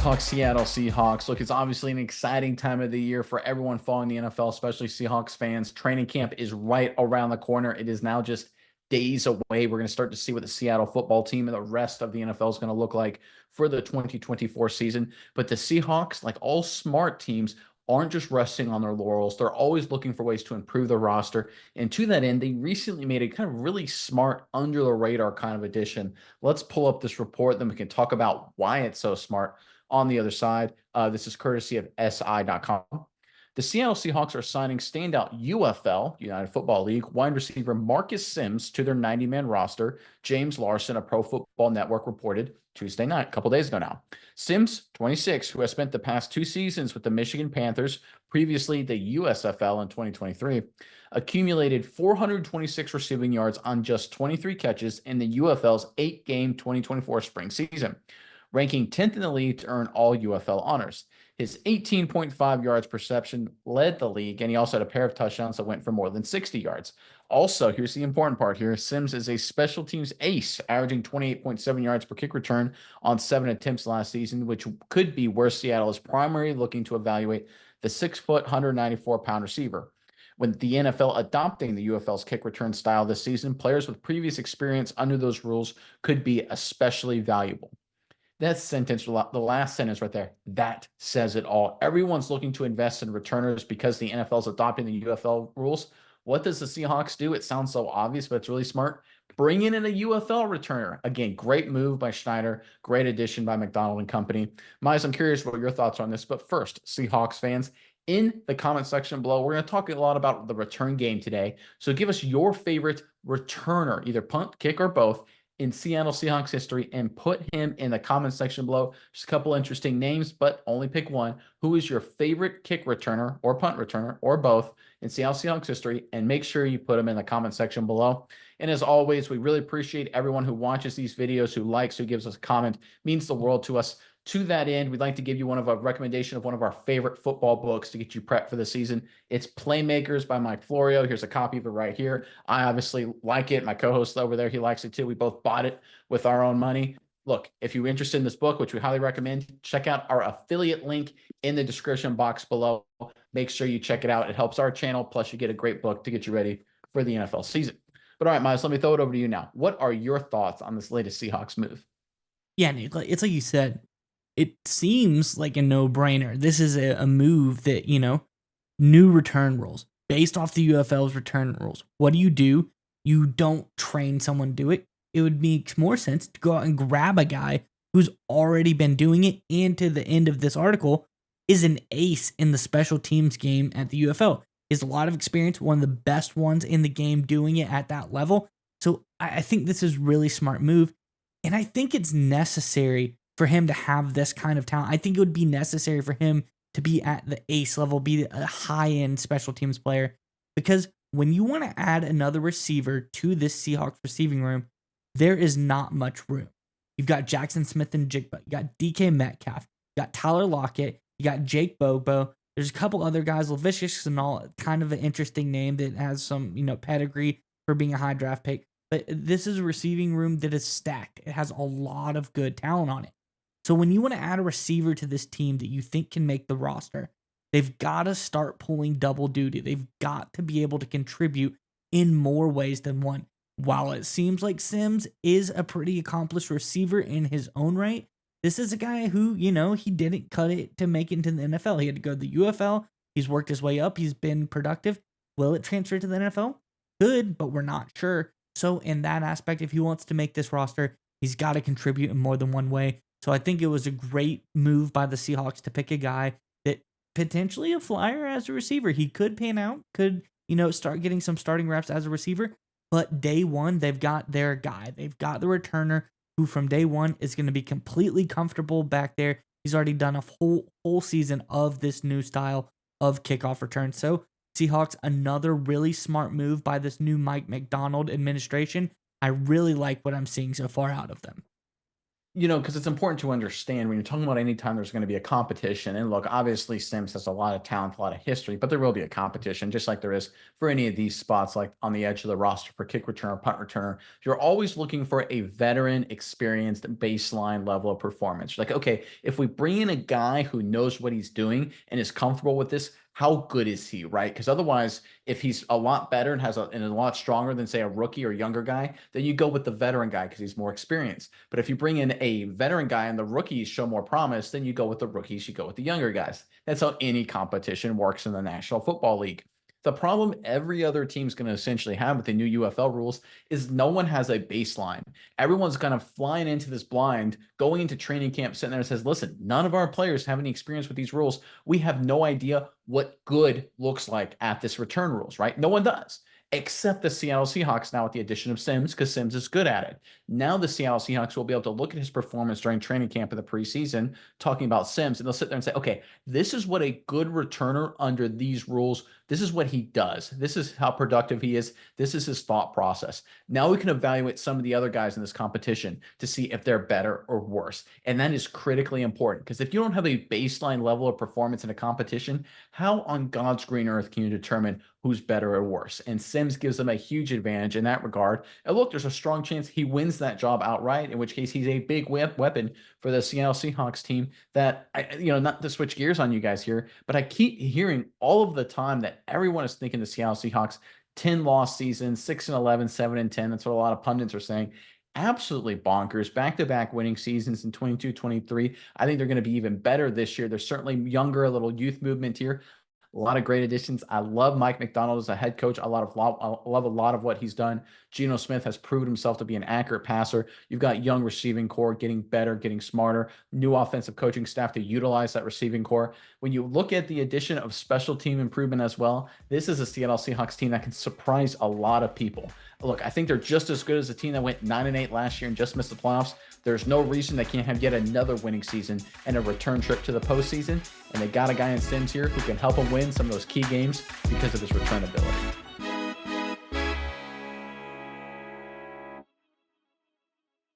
talk Seattle Seahawks. Look, it's obviously an exciting time of the year for everyone following the NFL, especially Seahawks fans. Training camp is right around the corner. It is now just days away. We're going to start to see what the Seattle football team and the rest of the NFL is going to look like for the 2024 season. But the Seahawks, like all smart teams, aren't just resting on their laurels. They're always looking for ways to improve the roster. And to that end, they recently made a kind of really smart, under the radar kind of addition. Let's pull up this report, then we can talk about why it's so smart on the other side. This is courtesy of SI.com. The Seattle Seahawks are signing standout UFL, United Football League, wide receiver Marcus Sims to their 90-man roster. James Larson of Pro Football Network reported Tuesday night, a couple days ago now. Sims, 26, who has spent the past 2 seasons with the Michigan Panthers, previously the USFL in 2023, accumulated 426 receiving yards on just 23 catches in the UFL's 8-game 2024 spring season, ranking 10th in the league to earn all UFL honors. His 18.5 yards per reception led the league, and he also had a pair of touchdowns that went for more than 60 yards. Also, here's the important part here. Sims is a special teams ace, averaging 28.7 yards per kick return on 7 attempts last season, which could be where Seattle is primarily looking to evaluate the 6-foot, 194-pound receiver. With the NFL adopting the UFL's kick return style this season, players with previous experience under those rules could be especially valuable. That sentence, the last sentence right there, that says it all. Everyone's looking to invest in returners because the NFL is adopting the UFL rules. What does the Seahawks do? It sounds so obvious, but it's really smart. Bring in a UFL returner. Again, great move by Schneider. Great addition by McDonald and company. Miles, I'm curious what your thoughts are on this. But first, Seahawks fans, in the comment section below, we're going to talk a lot about the return game today. So give us your favorite returner, either punt, kick, or both, in Seattle Seahawks history, and put him in the comment section below. Just a couple interesting names, but only pick one. Who is your favorite kick returner or punt returner or both in Seattle Seahawks history? And make sure you put them in the comment section below. And as always, we really appreciate everyone who watches these videos, who likes, who gives us a comment. It means the world to us. To that end, we'd like to give you a recommendation of one of our favorite football books to get you prepped for the season. It's Playmakers by Mike Florio. Here's a copy of it right here. I obviously like it. My co-host over there, he likes it too. We both bought it with our own money. Look, if you're interested in this book, which we highly recommend, check out our affiliate link in the description box below. Make sure you check it out. It helps our channel. Plus, you get a great book to get you ready for the NFL season. But all right, Miles, let me throw it over to you now. What are your thoughts on this latest Seahawks move? Yeah, Nick, it's like you said, it seems like a no-brainer. This is a move that, new return rules based off the UFL's return rules. What do? You don't train someone to do it. It would make more sense to go out and grab a guy who's already been doing it, and to the end of this article is an ace in the special teams game at the UFL. He has a lot of experience, one of the best ones in the game doing it at that level. So I think this is really smart move. And I think it's necessary for him to have this kind of talent. I think it would be necessary for him to be at the ace level, be a high-end special teams player. Because when you want to add another receiver to this Seahawks receiving room, there is not much room. You've got Jackson Smith and Jigba. You got DK Metcalf. You got Tyler Lockett. You got Jake Bobo. There's a couple other guys, Lavish and all, kind of an interesting name that has some, pedigree for being a high draft pick. But this is a receiving room that is stacked. It has a lot of good talent on it. So when you want to add a receiver to this team that you think can make the roster, they've got to start pulling double duty. They've got to be able to contribute in more ways than one. While it seems like Sims is a pretty accomplished receiver in his own right, this is a guy who, he didn't cut it to make it into the NFL. He had to go to the UFL. He's worked his way up. He's been productive. Will it transfer to the NFL? Good, but we're not sure. So in that aspect, if he wants to make this roster, he's got to contribute in more than one way. So I think it was a great move by the Seahawks to pick a guy that potentially a flyer as a receiver. He could pan out, could, start getting some starting reps as a receiver. But day one, they've got their guy. They've got the returner who from day one is going to be completely comfortable back there. He's already done a whole season of this new style of kickoff return. So Seahawks, another really smart move by this new Mike McDonald administration. I really like what I'm seeing so far out of them. Because it's important to understand when you're talking about any time there's going to be a competition. And look, obviously, Sims has a lot of talent, a lot of history, but there will be a competition, just like there is for any of these spots, like on the edge of the roster for kick returner, punt returner. You're always looking for a veteran, experienced baseline level of performance. Like, okay, if we bring in a guy who knows what he's doing and is comfortable with this, how good is he, right? Because otherwise, if he's a lot better and and a lot stronger than say a rookie or younger guy, then you go with the veteran guy because he's more experienced. But if you bring in a veteran guy and the rookies show more promise, then you go with the rookies, you go with the younger guys. That's how any competition works in the National Football League. The problem every other team's going to essentially have with the new UFL rules is no one has a baseline. Everyone's kind of flying into this blind, going into training camp, sitting there and says, listen, none of our players have any experience with these rules. We have no idea what good looks like at this return rules, right? No one does, except the Seattle Seahawks now with the addition of Sims, because Sims is good at it. Now the Seattle Seahawks will be able to look at his performance during training camp in the preseason, talking about Sims, and they'll sit there and say, okay, this is what a good returner under these rules, this is what he does. This is how productive he is. This is his thought process. Now we can evaluate some of the other guys in this competition to see if they're better or worse. And that is critically important because if you don't have a baseline level of performance in a competition, how on God's green earth can you determine who's better or worse? And Sims gives them a huge advantage in that regard. And look, there's a strong chance he wins that job outright, in which case he's a big weapon for the Seattle Seahawks team that, not to switch gears on you guys here, but I keep hearing all of the time that everyone is thinking the Seattle Seahawks 10-loss season, 6-11, 7-10. That's what a lot of pundits are saying. Absolutely bonkers. Back-to-back winning seasons in 22, 23. I think they're going to be even better this year. They're certainly younger, a little youth movement here. A lot of great additions. I love Mike McDonald as a head coach. I love a lot of what he's done. Geno Smith has proven himself to be an accurate passer. You've got young receiving core getting better, getting smarter, new offensive coaching staff to utilize that receiving core. When you look at the addition of special team improvement as well, this is a Seattle Seahawks team that can surprise a lot of people. Look, I think they're just as good as the team that went 9-8 last year and just missed the playoffs. There's no reason they can't have yet another winning season and a return trip to the postseason. And they got a guy in Sims here who can help them win some of those key games because of his return ability.